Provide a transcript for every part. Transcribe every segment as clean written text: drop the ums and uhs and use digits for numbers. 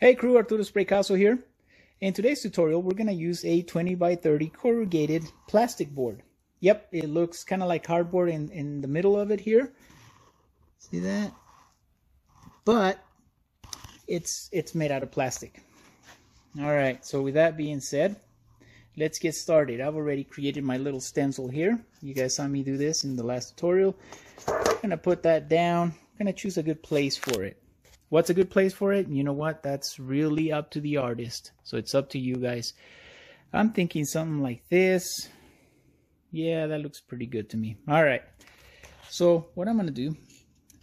Hey crew, Arturo Spraycasso here. In today's tutorial, we're going to use a 20 by 30 corrugated plastic board. Yep, it looks kind of like cardboard in the middle of it here. See that? But it's made out of plastic. Alright, so with that being said, let's get started. I've already created my little stencil here. You guys saw me do this in the last tutorial. I'm going to put that down. I'm going to choose a good place for it. What's a good place for it? You know what? That's really up to the artist. So it's up to you guys. I'm thinking something like this. Yeah, that looks pretty good to me. All right. So what I'm going to do,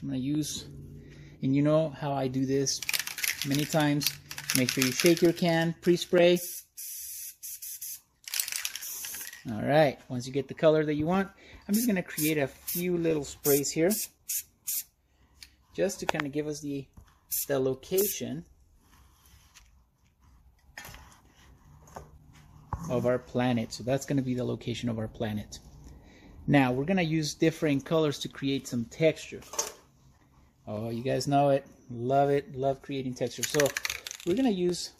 I'm going to use, and you know how I do this many times. Make sure you shake your can, pre-spray. All right. Once you get the color that you want, I'm just going to create a few little sprays here, just to kind of give us the location of our planet. So that's going to be the location of our planet. Now we're going to use different colors to create some texture. Oh, you guys know it. Love it. Love creating texture. So we're going to use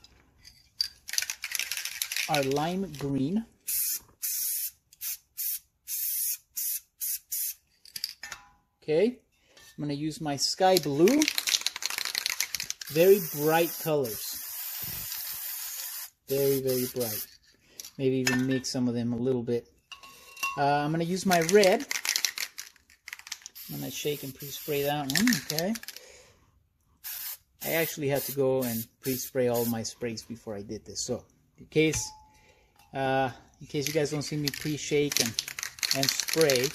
our lime green. Okay. I'm going to use my sky blue. Very bright colors. Very, very bright. Maybe even mix some of them a little bit. I'm going to use my red. I'm going to shake and pre-spray that one. Okay. I actually had to go and pre-spray all my sprays before I did this. So, in case you guys don't see me pre-shake and spray,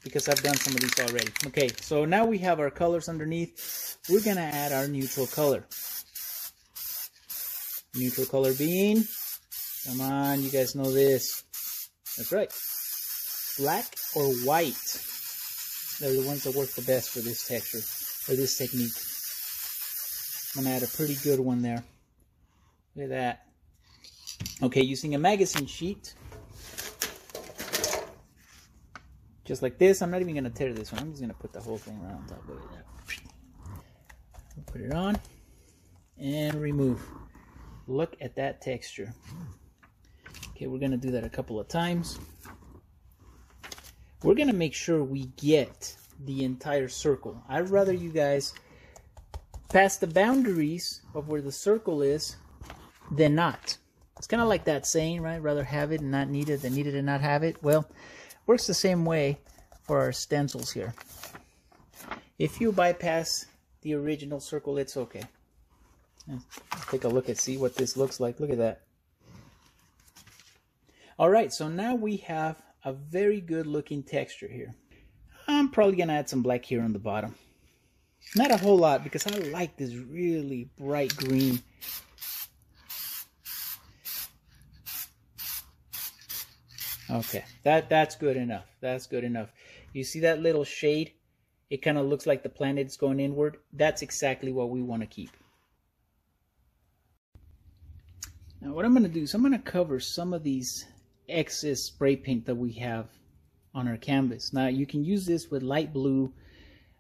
because I've done some of these already. Okay, so now we have our colors underneath. We're going to add our neutral color. Neutral color being, come on, you guys know this. That's right. Black or white. They're the ones that work the best for this texture, or this technique. I'm going to add a pretty good one there. Look at that. Okay, using a magazine sheet. Just like this. I'm not even going to tear this one. I'm just going to put the whole thing right on top of it. Put it on and remove. Look at that texture. Okay, we're going to do that a couple of times. We're going to make sure we get the entire circle. I'd rather you guys pass the boundaries of where the circle is than not. It's kind of like that saying, right? Rather have it and not need it than need it and not have it. Well, works the same way for our stencils here. If you bypass the original circle, it's okay. Take a look and see what this looks like. Look at that. Alright, so now we have a very good looking texture here. I'm probably going to add some black here on the bottom. Not a whole lot, because I like this really bright green. Okay, that's good enough. That's good enough. You see that little shade? It kind of looks like the planet's going inward. That's exactly what we want to keep. Now what I'm going to do is I'm going to cover some of these excess spray paint that we have on our canvas. Now you can use this with light blue.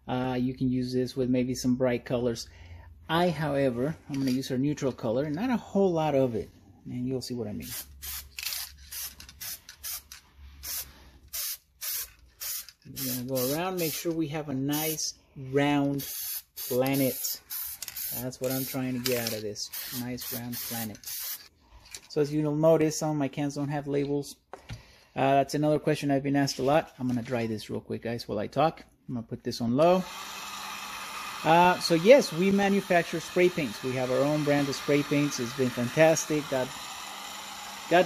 You can use this with maybe some bright colors. However, I'm going to use our neutral color. Not a whole lot of it. And you'll see what I mean. We're going to go around, make sure we have a nice round planet. That's what I'm trying to get out of this. Nice round planet. So as you'll notice, some of my cans don't have labels. That's another question I've been asked a lot. I'm going to dry this real quick, guys, while I talk. I'm going to put this on low. So yes, we manufacture spray paints. We have our own brand of spray paints. It's been fantastic. God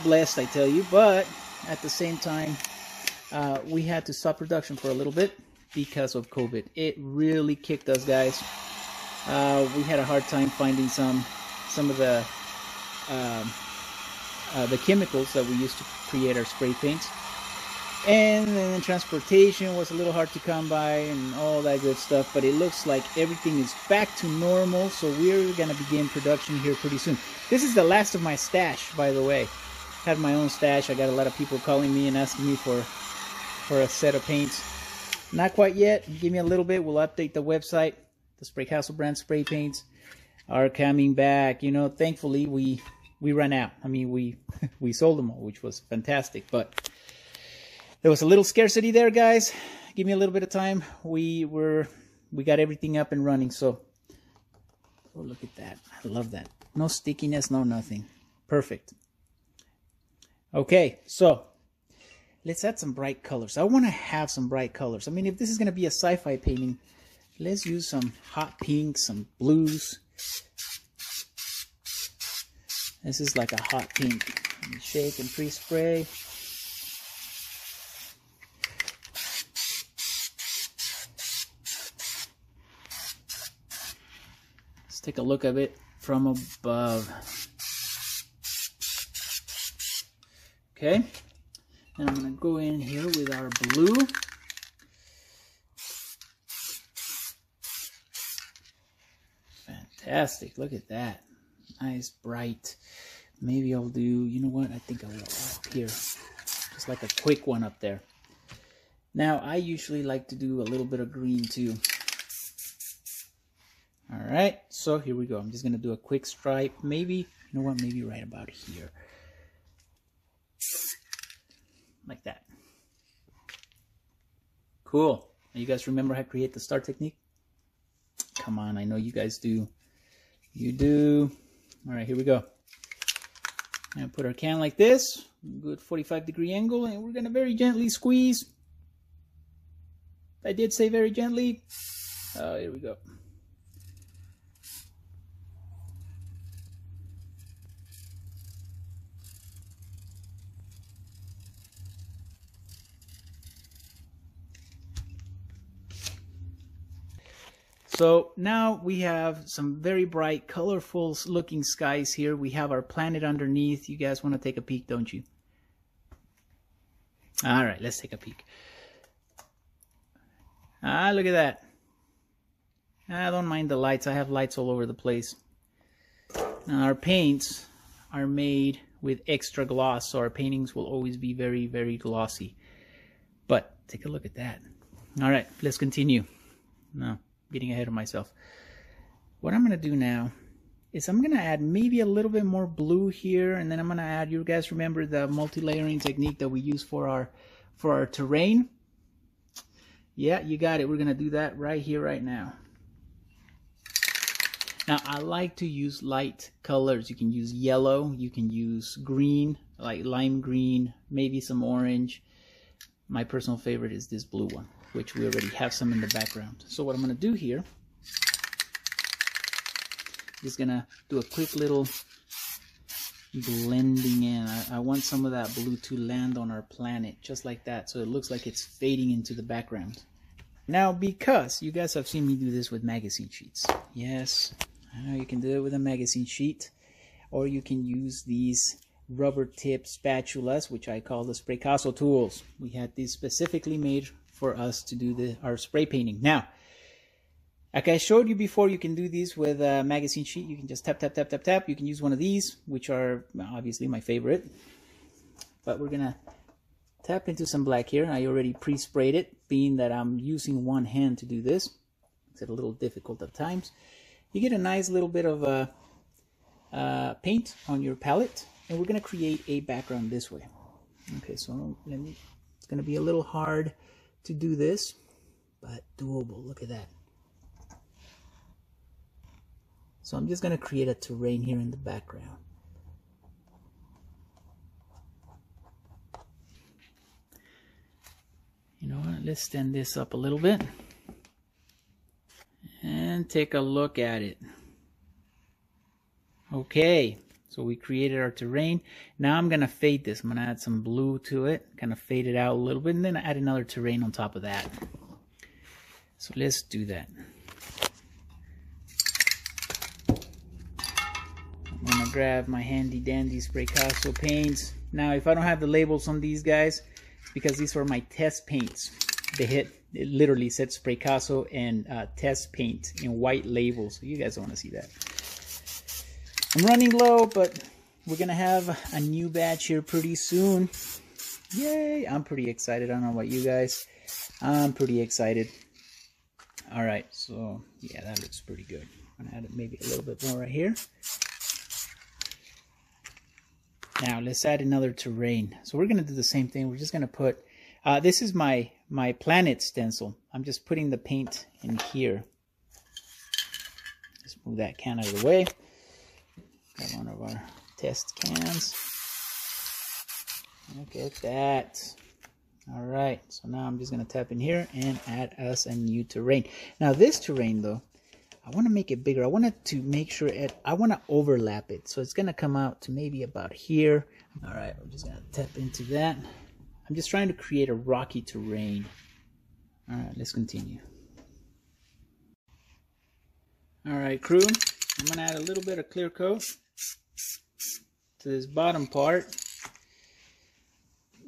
blessed, I tell you. But at the same time, we had to stop production for a little bit because of COVID. It really kicked us, guys. We had a hard time finding some of the chemicals that we used to create our spray paints, and then transportation was a little hard to come by and all that good stuff. But it looks like everything is back to normal, so we're gonna begin production here pretty soon. This is the last of my stash, by the way. I had my own stash. I got a lot of people calling me and asking me for a set of paints. Not quite yet. Give me a little bit. We'll update the website, the Spraycasso brand spray paints. are coming back. You know, thankfully we ran out. I mean, we sold them all, which was fantastic, but there was a little scarcity there, guys. Give me a little bit of time. We got everything up and running. So, oh, look at that. I love that. No stickiness, no nothing. Perfect. Okay, so let's add some bright colors. I want to have some bright colors. I mean, if this is going to be a sci-fi painting, let's use some hot pinks, some blues. This is like a hot pink. Let me shake and pre-spray. Let's take a look at it from above. Okay, and I'm going to go in here with our blue. Fantastic, look at that. Nice, bright. Maybe I'll do, you know what, I think I will up here. Just like a quick one up there. Now, I usually like to do a little bit of green too. Alright, so here we go. I'm just going to do a quick stripe. Maybe, you know what, maybe right about here. Like that. Cool. You guys remember how to create the star technique? Come on, I know you guys do. You do. Alright, here we go. I'm going to put our can like this. Good 45-degree angle, and we're going to very gently squeeze. I did say very gently. Oh, here we go. So now we have some very bright, colorful looking skies here. We have our planet underneath. You guys want to take a peek, don't you? All right, let's take a peek. Ah, look at that. I don't mind the lights. I have lights all over the place. Now our paints are made with extra gloss, so our paintings will always be very, very glossy. But take a look at that. All right, let's continue. No. Getting ahead of myself. What I'm going to do now is I'm going to add maybe a little bit more blue here, and then I'm going to add, you guys remember the multi-layering technique that we use for our terrain? Yeah, you got it. We're going to do that right here, right now. Now, I like to use light colors. You can use yellow, you can use green, like lime green, maybe some orange. My personal favorite is this blue one, which we already have some in the background. So what I'm going to do here is going to do a quick little blending in. I want some of that blue to land on our planet, just like that, so it looks like it's fading into the background. Now, because you guys have seen me do this with magazine sheets. Yes, you can do it with a magazine sheet, or you can use these rubber tip spatulas, which I call the Spraycasso tools. We had these specifically made for us to do our spray painting. Now, like I showed you before, you can do these with a magazine sheet. You can just tap, tap, tap, tap, tap. You can use one of these, which are obviously my favorite. But we're gonna tap into some black here. I already pre-sprayed it, being that I'm using one hand to do this. It's a little difficult at times. You get a nice little bit of paint on your palette, and we're gonna create a background this way. Okay, so it's gonna be a little hard to do this, but doable. Look at that. So I'm just going to create a terrain here in the background. You know what, let's stand this up a little bit and take a look at it. Okay, so we created our terrain. Now I'm going to fade this. I'm going to add some blue to it, kind of fade it out a little bit, and then add another terrain on top of that. So let's do that. I'm going to grab my handy dandy Spraycasso paints. Now, if I don't have the labels on these guys, it's because these were my test paints. It literally said Spraycasso and test paint in white labels. So you guys don't want to see that. I'm running low, but we're going to have a new batch here pretty soon. Yay! I'm pretty excited. I don't know about you guys. I'm pretty excited. All right, so yeah, that looks pretty good. I'm gonna add maybe a little bit more right here. Now let's add another terrain. So we're gonna do the same thing. We're just gonna put, this is my planet stencil. I'm just putting the paint in here. Let's move that can out of the way. Got one of our test cans. Look at that. All right, so now I'm just gonna tap in here and add us a new terrain. Now this terrain though, I want to make it bigger. I want it to make sure I want to overlap it. So it's going to come out to maybe about here. All right, we're just going to tap into that. I'm just trying to create a rocky terrain. All right, let's continue. All right, crew, I'm going to add a little bit of clear coat to this bottom part,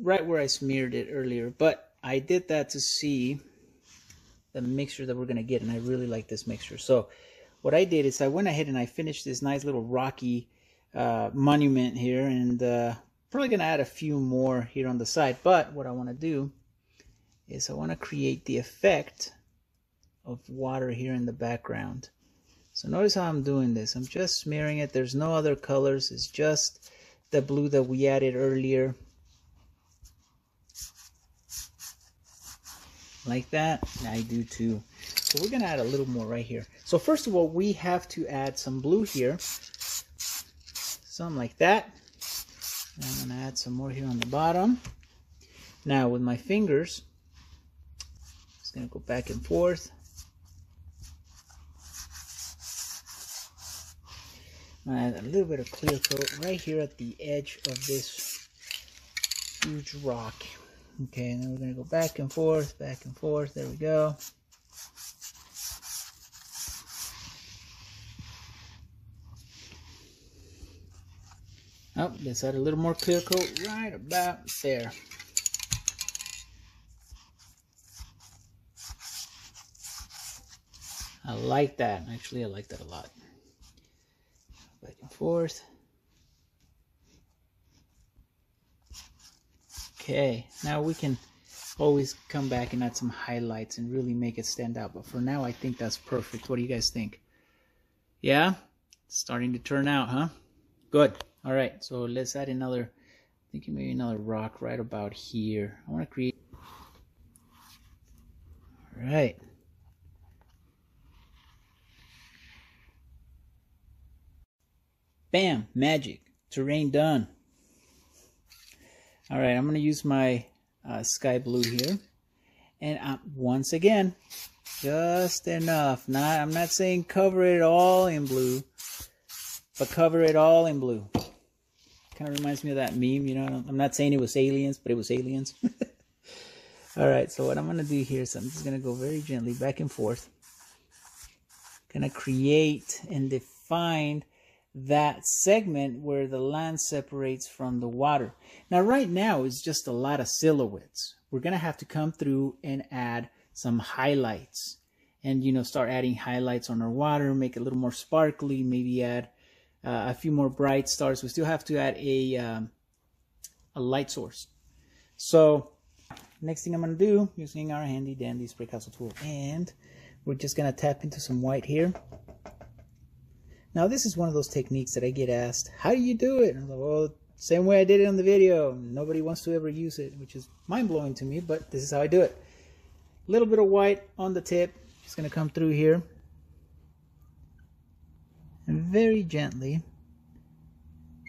right where I smeared it earlier. But I did that to see the mixture that we're going to get, and I really like this mixture. So what I did is I went ahead and I finished this nice little rocky monument here, and probably going to add a few more here on the side. But what I want to do is I want to create the effect of water here in the background. So notice how I'm doing this. I'm just smearing it. There's no other colors. It's just the blue that we added earlier. Like that. I do too. So we're going to add a little more right here. So first of all, we have to add some blue here. Something like that. And I'm going to add some more here on the bottom. Now with my fingers, I'm just going to go back and forth. I'm going to add a little bit of clear coat right here at the edge of this huge rock. Okay, and then we're going to go back and forth, back and forth. There we go. Oh, let's add a little more clear coat right about there. I like that. Actually, I like that a lot. Back and forth. Okay, now we can always come back and add some highlights and really make it stand out. But for now, I think that's perfect. What do you guys think? Yeah? It's starting to turn out, huh? Good. All right, so let's add another, thinking maybe another rock right about here. I want to create. All right. Bam, magic. Terrain done. All right, I'm going to use my sky blue here. And once again, just enough. I'm not saying cover it all in blue, but cover it all in blue. Kind of reminds me of that meme, you know. I'm not saying it was aliens, but it was aliens. All right, so what I'm going to do here is I'm just going to go very gently back and forth. Going to create and define that segment where the land separates from the water. Now right now it's just a lot of silhouettes. We're gonna have to come through and add some highlights, and you know, start adding highlights on our water, make it a little more sparkly, maybe add a few more bright stars. We still have to add a light source. So next thing I'm gonna do, using our handy dandy Spraycasso tool, and we're just gonna tap into some white here. Now this is one of those techniques that I get asked, how do you do it? And I'm like, well, same way I did it on the video. Nobody wants to ever use it, which is mind-blowing to me, but this is how I do it. A little bit of white on the tip. Just going to come through here. And very gently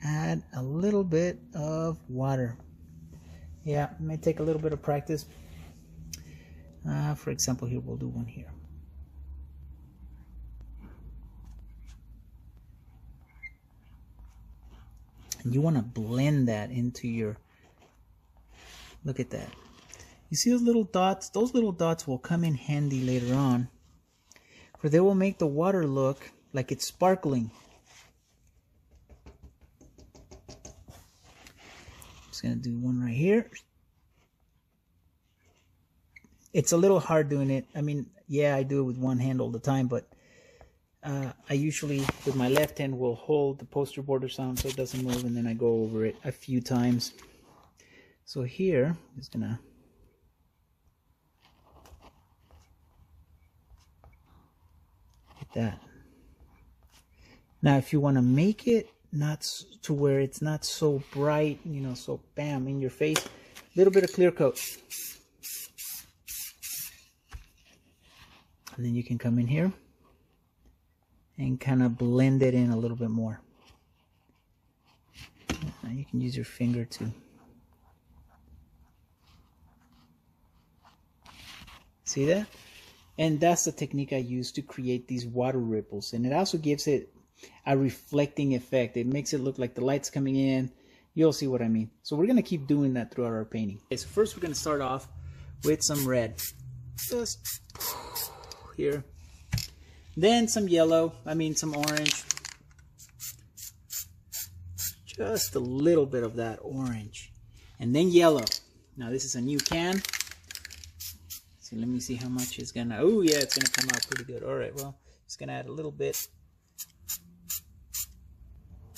add a little bit of water. Yeah, it may take a little bit of practice. For example, here, we'll do one here. And you want to blend that into your, look at that. You see those little dots? Those little dots will come in handy later on, for they will make the water look like it's sparkling. Just going to do one right here. It's a little hard doing it. I mean, yeah, I do it with one hand all the time, but I usually, with my left hand, will hold the poster border down so it doesn't move, and then I go over it a few times. So here, I'm just gonna like that. Now if you want to make it not to where it's not so bright, you know, so bam in your face, a little bit of clear coat, and then you can come in here and kind of blend it in a little bit more. Now you can use your finger to see that, and that's the technique I use to create these water ripples, and it also gives it a reflecting effect. It makes it look like the light's coming in. You'll see what I mean. So we're gonna keep doing that throughout our painting. Okay, so first we're gonna start off with some red, just here, then some yellow, some orange, just a little bit of that orange, and then yellow. Now this is a new can, so let me see how much it's gonna, oh yeah, it's gonna come out pretty good. All right, well, just gonna add a little bit.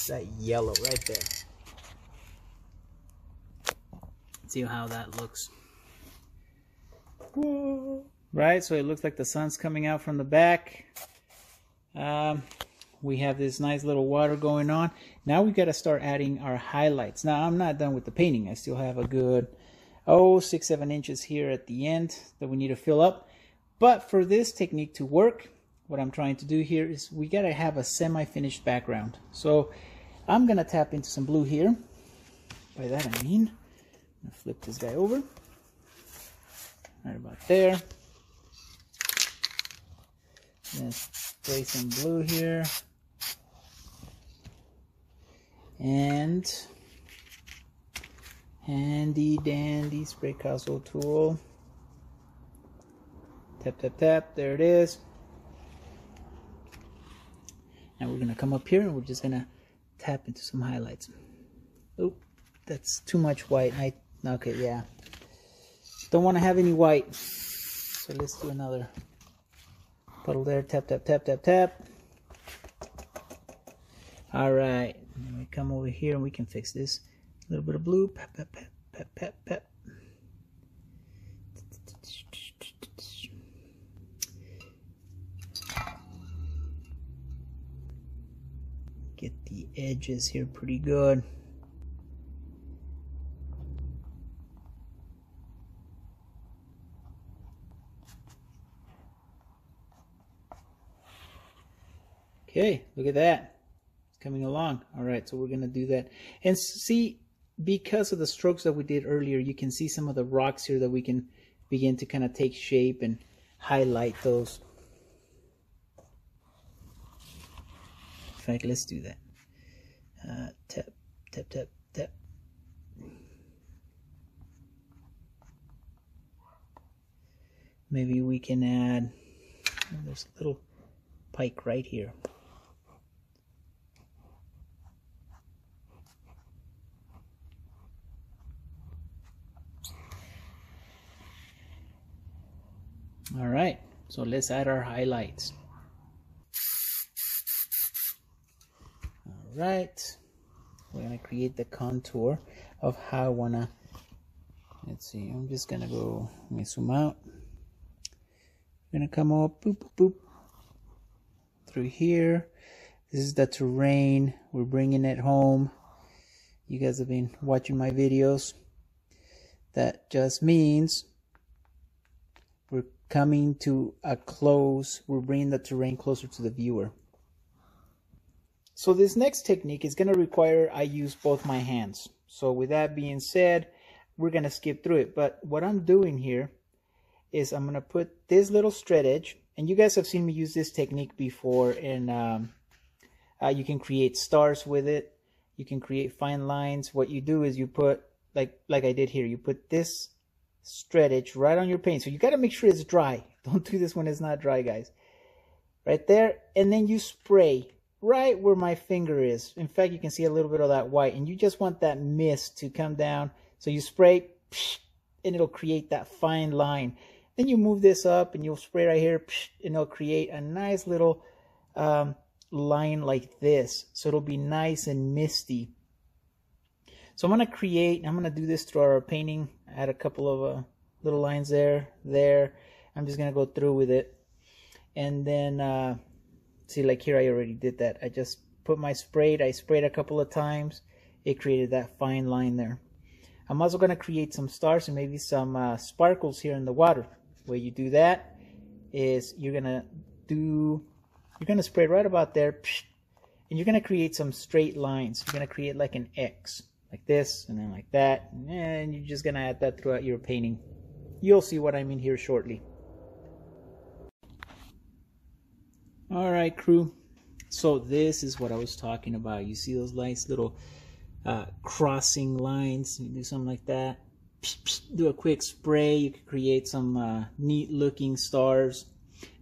That yellow right there. See how that looks. Whoa. Right, so it looks like the sun's coming out from the back. We have this nice little water going on. Now we got to start adding our highlights. Now I'm not done with the painting. I still have a good 6-7 inches here at the end that we need to fill up. But for this technique to work, what I'm trying to do here is we got to have a semi-finished background. So I'm gonna tap into some blue here. By that I mean, I'm gonna flip this guy over. Right about there. Then spray some blue here. And handy dandy Spraycasso tool. Tap, tap, tap, there it is. Now we're gonna come up here and we're just gonna tap into some highlights. Oh, that's too much white. Okay, yeah. Don't want to have any white. So let's do another puddle there. Tap, tap, tap, tap, tap. All right. Let me come over here and we can fix this. A little bit of blue. Pap, pap, pap, pap, pap, pap. Get the edges here pretty good. Okay, look at that. It's coming along. All right, so we're going to do that. And see, because of the strokes that we did earlier, you can see some of the rocks here that we can begin to kind of take shape and highlight those. In fact, let's do that. Tap, tap, tap, tap. Maybe we can add, there's a little pike right here. All right, so let's add our highlights. All right, we're gonna create the contour of how I wanna, let's see, I'm just gonna go, let me zoom out. I'm gonna come up, boop, boop, boop, through here. This is the terrain, we're bringing it home. You guys have been watching my videos. That just means we're coming to a close, we're bringing the terrain closer to the viewer. So this next technique is going to require I use both my hands. So with that being said, we're going to skip through it. But what I'm doing here is I'm going to put this little straight edge, and you guys have seen me use this technique before, and you can create stars with it. You can create fine lines. What you do is you put, like I did here, you put this straight edge right on your paint. So you got to make sure it's dry. Don't do this when it's not dry, guys. Right there, and then you spray right where my finger is. In fact, you can see a little bit of that white, and you just want that mist to come down. So you spray, and it'll create that fine line. Then you move this up, and you'll spray right here, and it'll create a nice little line like this. So it'll be nice and misty. So I'm going to create, I'm going to do this through our painting. Add a couple of little lines there. I'm just going to go through with it. And then See, like here I already did that. I just put my sprayed, I sprayed a couple of times. It created that fine line there. I'm also going to create some stars and maybe some sparkles here in the water. The way you do that is you're going to spray right about there, and you're going to create some straight lines. You're going to create like an X, like this, and then like that, and you're just going to add that throughout your painting. You'll see what I mean here shortly. All right, crew. So this is what I was talking about. You see those nice little crossing lines? You do something like that. Do a quick spray. You can create some neat looking stars.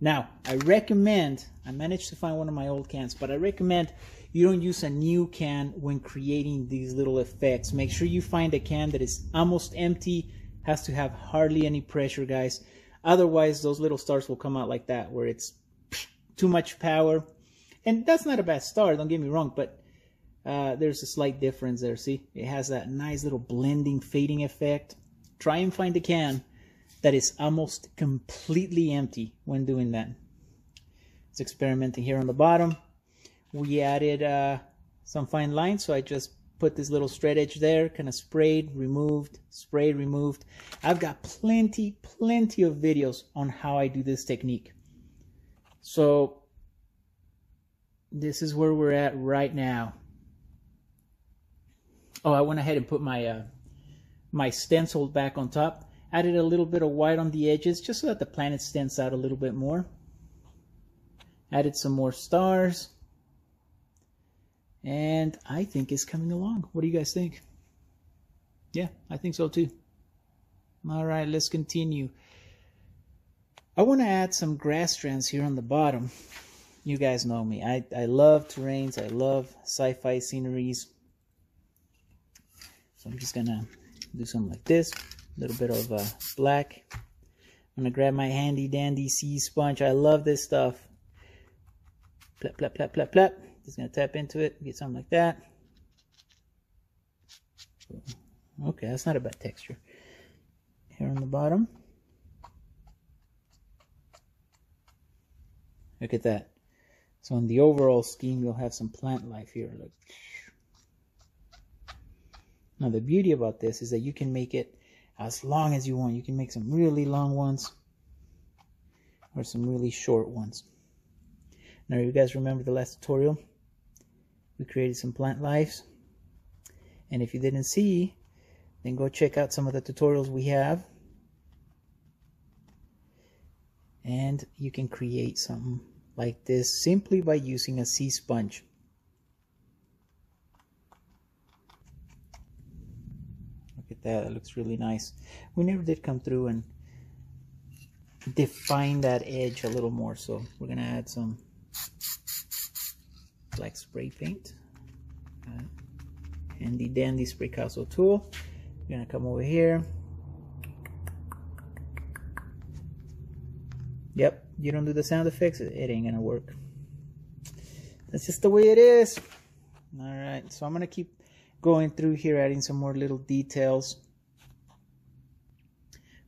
Now, I recommend, I managed to find one of my old cans, but I recommend you don't use a new can when creating these little effects. Make sure you find a can that is almost empty, has to have hardly any pressure, guys. Otherwise, those little stars will come out like that, where it's too much power. And that's not a bad star, don't get me wrong, but there's a slight difference there. See, it has that nice little blending, fading effect. Try and find a can that is almost completely empty when doing that. It's experimenting here on the bottom. We added some fine lines, so I just put this little straight edge there, kind of sprayed, removed, sprayed, removed. I've got plenty of videos on how I do this technique. So this is where we're at right now. Oh, I went ahead and put my my stencil back on top. Added a little bit of white on the edges just so that the planet stands out a little bit more. Added some more stars. And I think it's coming along. What do you guys think? Yeah, I think so too. All right, let's continue. I want to add some grass strands here on the bottom. You guys know me. I love terrains. I love sci-fi sceneries. So I'm just going to do something like this. A little bit of black. I'm going to grab my handy dandy sea sponge. I love this stuff. Plap, plap, plap, plap, plap. Just going to tap into it. Get something like that. Okay, that's not a bad texture. Here on the bottom. Look at that. So in the overall scheme, you'll have some plant life here. Look. Now the beauty about this is that you can make it as long as you want. You can make some really long ones or some really short ones. Now you guys remember the last tutorial? We created some plant lives. And if you didn't see, then go check out some of the tutorials we have. And you can create something like this simply by using a sea sponge. Look at that, it looks really nice. We never did come through and define that edge a little more, so we're gonna add some black spray paint. Handy dandy Spraycasso tool. We're gonna come over here. Yep, you don't do the sound effects, it ain't gonna work. That's just the way it is. Alright, so I'm gonna keep going through here, adding some more little details.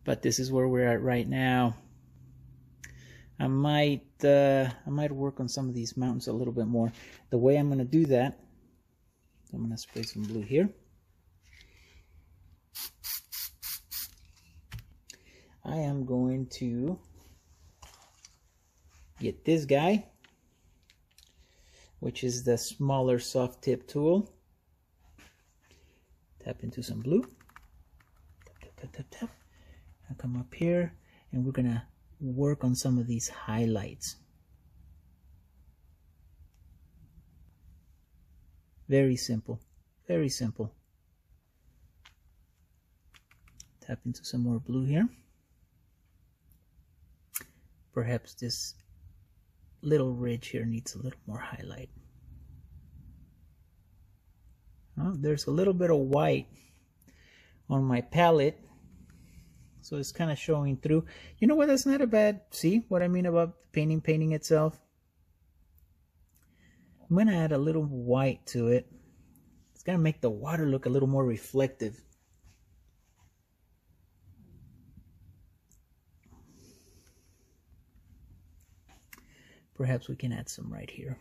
But this is where we're at right now. I might work on some of these mountains a little bit more. The way I'm gonna do that, I'm gonna spray some blue here. I am going to get this guy, which is the smaller soft tip tool. Tap into some blue. Tap, tap, tap, tap. I'll come up here and we're gonna work on some of these highlights. Very simple, very simple. Tap into some more blue here. Perhaps this little ridge here needs a little more highlight. Oh, there's a little bit of white on my palette, so it's kind of showing through. You know what, that's not a bad, see what I mean about painting itself? I'm gonna add a little white to it. It's gonna make the water look a little more reflective. perhaps we can add some right here.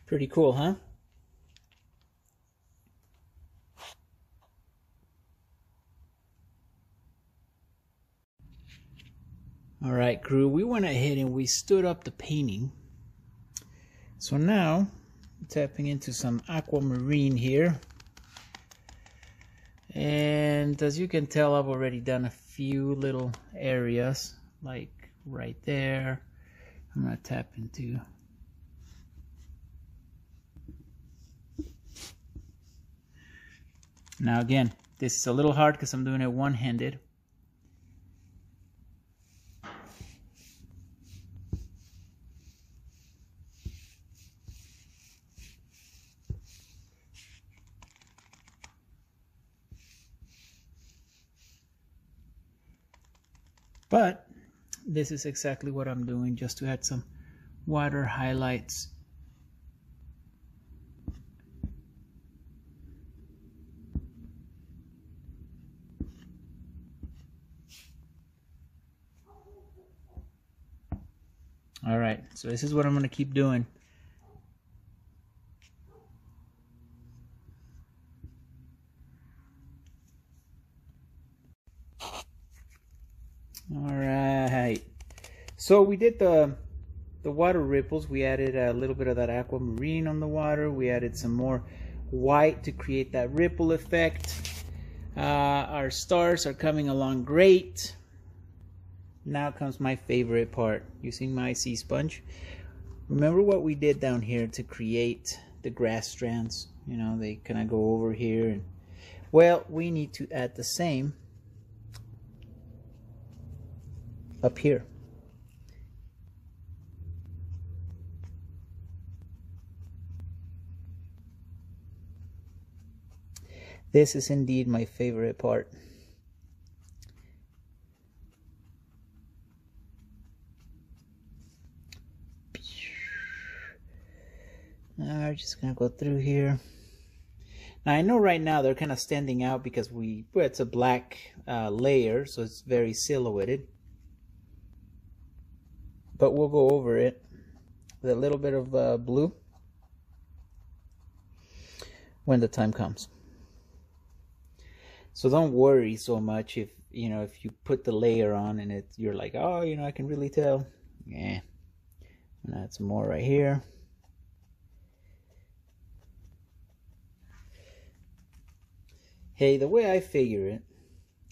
Pretty cool, huh? All right, crew, we went ahead and we stood up the painting. So now, tapping into some aquamarine here. And as you can tell, I've already done a few little areas, like right there. I'm gonna tap into. Now again, this is a little hard because I'm doing it one-handed. But this is exactly what I'm doing, just to add some water highlights. All right, so this is what I'm going to keep doing. All right, so we did the water ripples. We added a little bit of that aquamarine on the water. We added some more white to create that ripple effect. Our stars are coming along great. Now comes my favorite part, using my sea sponge. Remember what we did down here to create the grass strands? You know, they kind of go over here. And, well, we need to add the same up here. This is indeed my favorite part. Now we're just gonna go through here. Now I know right now they're kind of standing out because it's a black layer, so it's very silhouetted. But we'll go over it with a little bit of blue when the time comes. So don't worry so much if you put the layer on and you're like, oh, I can really tell. Yeah, I'm gonna add some more right here. Hey, the way I figure it,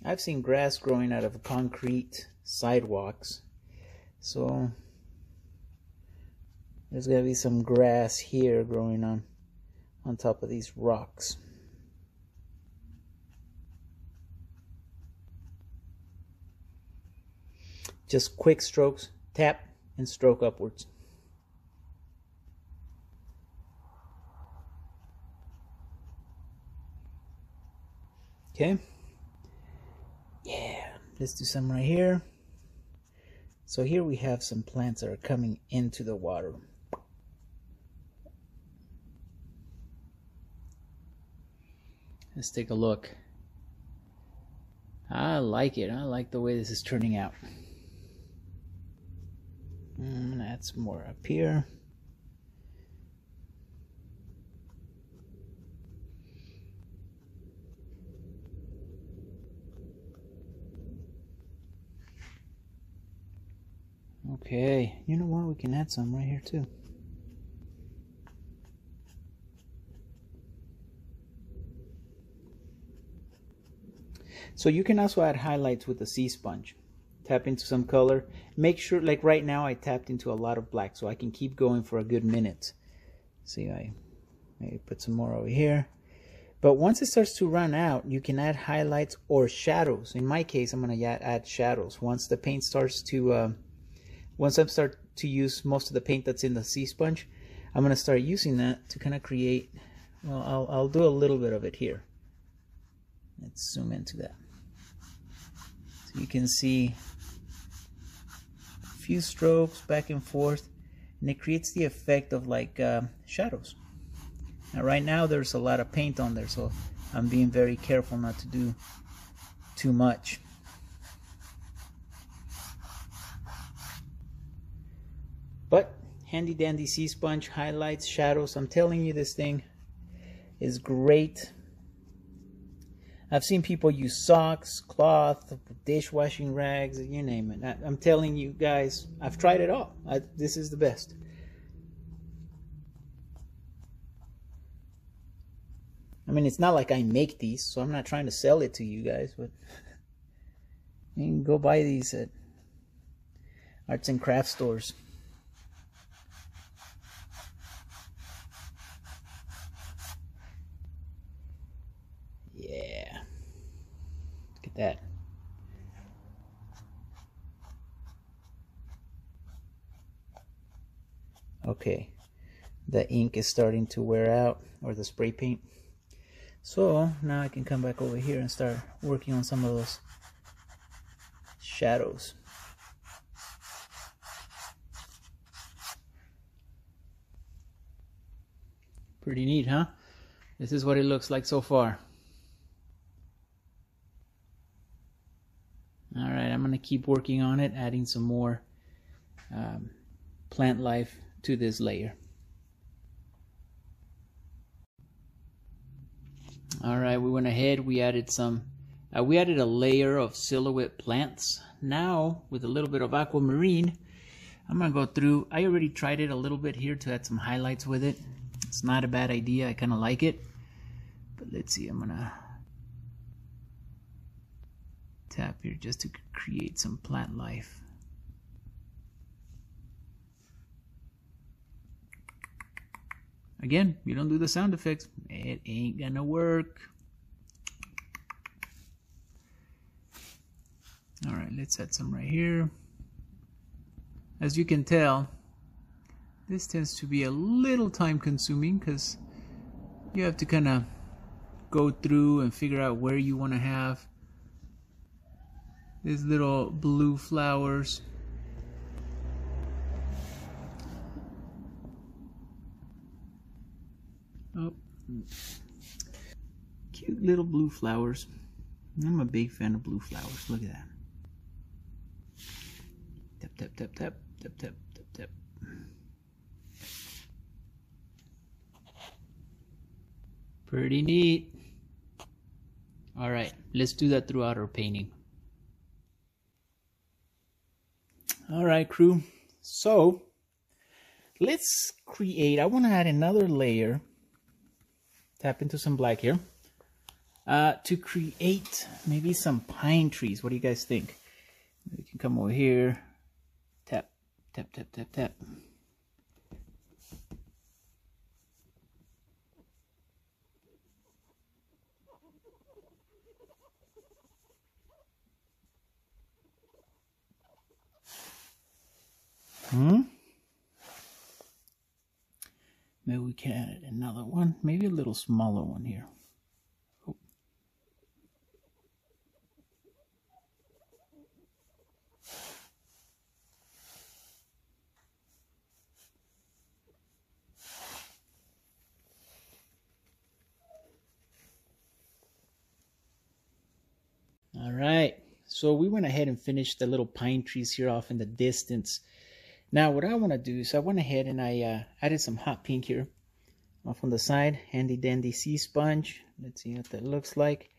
I've seen grass growing out of concrete sidewalks. So there's gonna be some grass here growing on top of these rocks. Just quick strokes, tap and stroke upwards. Okay. Yeah, let's do some right here. So here we have some plants that are coming into the water. Let's take a look. I like it. I like the way this is turning out. I'm gonna add some more up here. Okay, you know what? We can add some right here too. So you can also add highlights with the sea sponge. Tap into some color. Make sure, like right now, I tapped into a lot of black, so I can keep going for a good minute. See, I maybe put some more over here. But once it starts to run out, you can add highlights or shadows. In my case, I'm going to add shadows. Once the paint starts to, once I start to use most of the paint that's in the sea sponge, I'm going to start using that to kind of create, well, I'll do a little bit of it here. Let's zoom into that. So you can see a few strokes back and forth, and it creates the effect of like shadows. Now right now there's a lot of paint on there, so I'm being very careful not to do too much. But handy dandy sea sponge, highlights, shadows. I'm telling you, this thing is great. I've seen people use socks, cloth, dishwashing rags, you name it. I'm telling you guys, I've tried it all. This is the best. I mean, it's not like I make these, so I'm not trying to sell it to you guys, but you can go buy these at arts and craft stores. Yeah. Look at that. Okay. The ink is starting to wear out, or the spray paint. So now I can come back over here and start working on some of those shadows. Pretty neat, huh? This is what it looks like so far. All right, I'm gonna keep working on it, adding some more plant life to this layer. All right, we went ahead, we added a layer of silhouette plants. Now, with a little bit of aquamarine, I'm gonna go through, I already tried it a little bit here to add some highlights with it. It's not a bad idea, I kinda like it. But let's see, I'm gonna tap here just to create some plant life. Again, you don't do the sound effects, it ain't gonna work. All right, let's add some right here. As you can tell, this tends to be a little time consuming because you have to kind of go through and figure out where you want to have these little blue flowers. Oh, cute little blue flowers. I'm a big fan of blue flowers. Look at that. Tap, tap, tap, tap, tap, tap, tap, tap. Pretty neat. All right, let's do that throughout our painting. All right, crew. So let's create, I want to add another layer. Tap into some black here to create maybe some pine trees. What do you guys think? We can come over here, tap, tap, tap, tap, tap. Maybe we can add another one, maybe a little smaller one here. Oh. All right, so we went ahead and finished the little pine trees here off in the distance. Now what I want to do is I went ahead and I added some hot pink here off on the side, handy dandy sea sponge. Let's see what that looks like.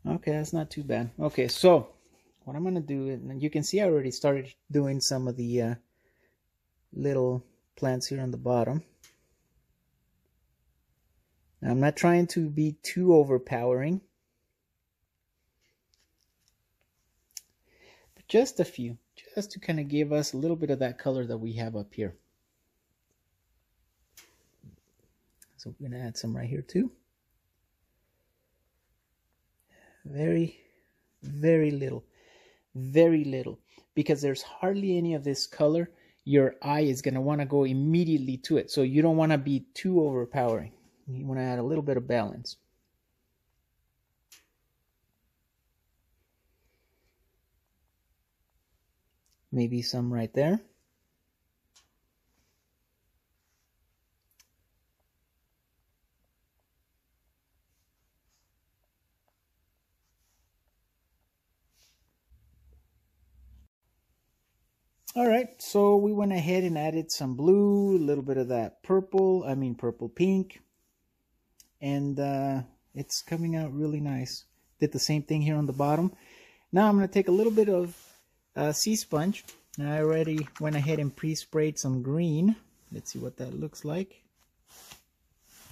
Okay, that's not too bad. Okay, so what I'm gonna do, and you can see I already started doing some of the little plants here on the bottom. Now, I'm not trying to be too overpowering, but just a few, just to kind of give us a little bit of that color that we have up here. So we're gonna add some right here too. Very, very little, because there's hardly any of this color. Your eye is gonna want to go immediately to it, so you don't want to be too overpowering. You want to add a little bit of balance. Maybe some right there. All right, so we went ahead and added some blue, a little bit of that purple, purple pink, and it's coming out really nice. Did the same thing here on the bottom. Now I'm going to take a little bit of sea sponge. I already went ahead and pre-sprayed some green. Let's see what that looks like.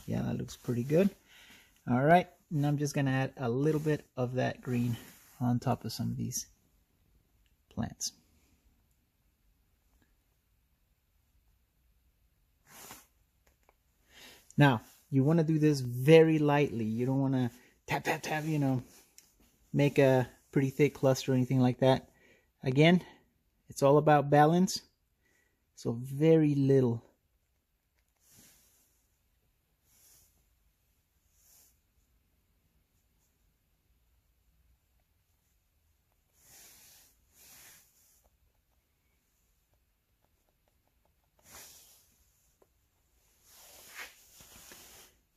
Yeah, that looks pretty good. All right, and I'm just going to add a little bit of that green on top of some of these plants. Now, you want to do this very lightly. You don't want to tap, tap, tap, you know, make a pretty thick cluster or anything like that. Again, it's all about balance. So very little.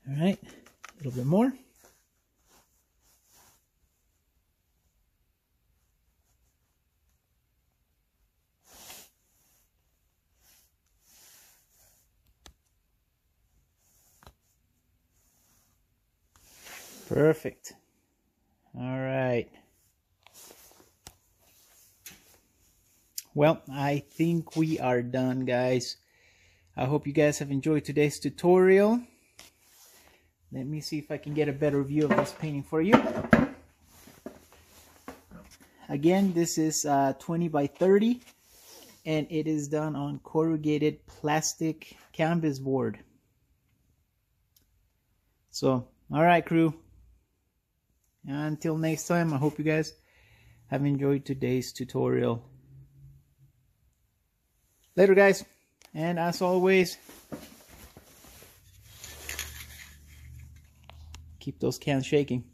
All right, a little bit more. Perfect. All right. Well, I think we are done, guys. I hope you guys have enjoyed today's tutorial. Let me see if I can get a better view of this painting for you. Again, this is 20 by 30, and it is done on corrugated plastic canvas board. So, all right, crew. Until next time, I hope you guys have enjoyed today's tutorial. Later, guys. And as always, keep those cans shaking.